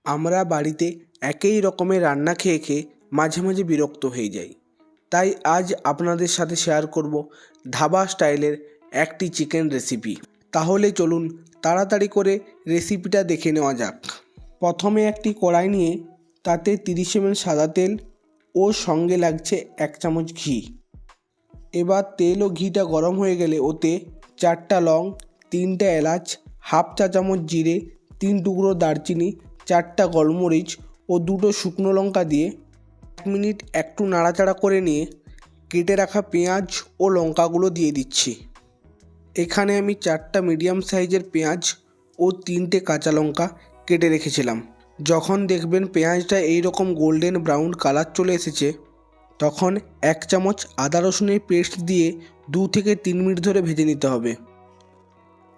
আমরা বাড়িতে একই রকমের রান্না খেয়ে খেয়ে মাঝে মাঝে বিরক্ত হয়ে যাই। তাই আজ আপনাদের সাথে শেয়ার করব ধাবা স্টাইলের একটি চিকেন রেসিপি। তাহলে চলুন তাড়াতাড়ি করে রেসিপিটা দেখে নেওয়া যাক। প্রথমে একটি কড়াই নিয়ে তাতে 30 ml সাদা তেল ও সঙ্গে লাগছে 1 চামচ ঘি। এবার তেল ও ঘিটা গরম হয়ে গেলে ওতে 4টা লং, 3টে এলাচ, হাফ চা চামচ জিরে, 3 টুকরো দারচিনি, 4টা গোলমরিচ ও 2টো শুকনো লঙ্কা দিয়ে 1 মিনিট একটু নাড়াচাড়া করে নিয়ে কেটে রাখা পেঁয়াজ ও লঙ্কাগুলো দিয়ে দিচ্ছি। এখানে আমি 4টা মিডিয়াম সাইজের পেঁয়াজ ও 3টে কাঁচা লঙ্কা কেটে রেখেছিলাম। যখন দেখবেন পেঁয়াজটা এইরকম গোল্ডেন ব্রাউন কালার চলে এসেছে, তখন 1 চামচ আদা রসুনের পেস্ট দিয়ে 2 থেকে 3 মিনিট ধরে ভেজে নিতে হবে।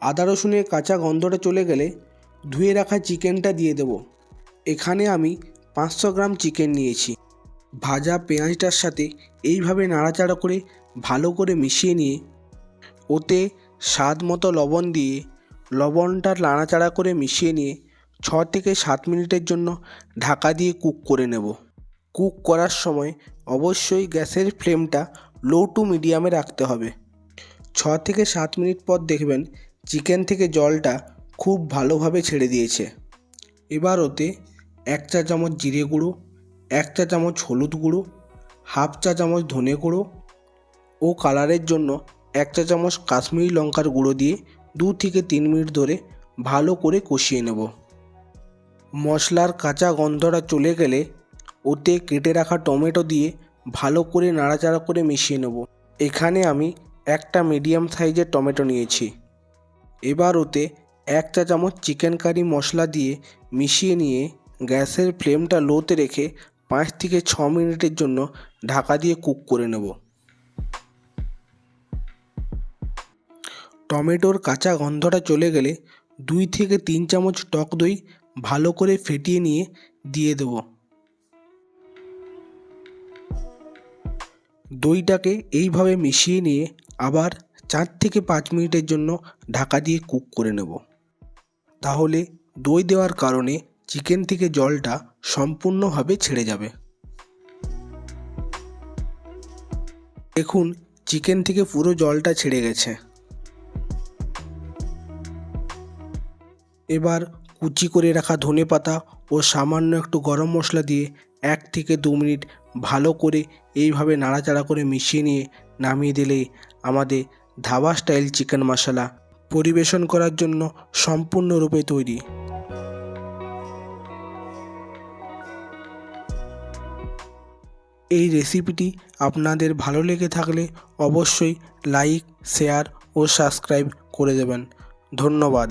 আদা রসুনের কাঁচা গন্ধটা চলে গেলে ধুয়ে রাখা চিকেনটা দিয়ে দেব। এখানে আমি 500 গ্রাম চিকেন নিয়েছি। ভাজা পেঁয়াজটার সাথে এইভাবে নাড়াচাড়া করে ভালো করে মিশিয়ে নিয়ে ওতে স্বাদ মতো লবণ দিয়ে লবণটা নাড়াচাড়া করে মিশিয়ে নিয়ে 6 থেকে 7 মিনিটের জন্য ঢাকা দিয়ে কুক করে নেব। কুক করার সময় অবশ্যই গ্যাসের ফ্লেমটা লো টু মিডিয়ামে রাখতে হবে। 6 থেকে 7 মিনিট পর দেখবেন চিকেন থেকে জলটা খুব ভালোভাবে ছেড়ে দিয়েছে। এবার ওতে 1 চা চামচ জিরে গুঁড়ো, 1 চা চামচ হলুদ গুঁড়ো, হাফ চা চামচ ধনে গুঁড়ো ও কালারের জন্য 1 চা চামচ কাশ্মীরি লঙ্কার গুঁড়ো দিয়ে 2 থেকে 3 মিনিট ধরে ভালো করে কষিয়ে নেব। মশলার কাঁচা গন্ধটা চলে গেলে ওতে কেটে রাখা টমেটো দিয়ে ভালো করে নাড়াচাড়া করে মিশিয়ে নেব। এখানে আমি একটা মিডিয়াম সাইজের টমেটো নিয়েছি। এবার ওতে 1 চা চামচ চিকেন কারি মশলা দিয়ে মিশিয়ে নিয়ে গ্যাসের ফ্লেমটা লোতে রেখে 5 থেকে 6 মিনিটের জন্য ঢাকা দিয়ে কুক করে নেব। টমেটোর কাঁচা গন্ধটা চলে গেলে 2 থেকে 3 চামচ টক দই ভালো করে ফেটিয়ে নিয়ে দিয়ে দেব। দইটাকে এইভাবে মিশিয়ে নিয়ে আবার 4 থেকে 5 মিনিটের জন্য ঢাকা দিয়ে কুক করে নেব। তাহলে দই দেওয়ার কারণে চিকেন থেকে জলটা সম্পূর্ণভাবে ছেড়ে যাবে। দেখুন চিকেন থেকে পুরো জলটা ছেড়ে গেছে। এবার কুচি করে রাখা ধনেপাতা ও সামান্য একটু গরম মশলা দিয়ে 1 থেকে 2 মিনিট ভালো করে এইভাবে নাড়াচাড়া করে মিশিয়ে নিয়ে নামিয়ে দিলেই আমাদের ধাবা স্টাইল চিকেন মশলা পরিবেশন করার জন্য সম্পূর্ণরূপে তৈরি। এই রেসিপিটি আপনাদের ভালো লেগে থাকলে অবশ্যই লাইক, শেয়ার ও সাবস্ক্রাইব করে দেবেন। ধন্যবাদ।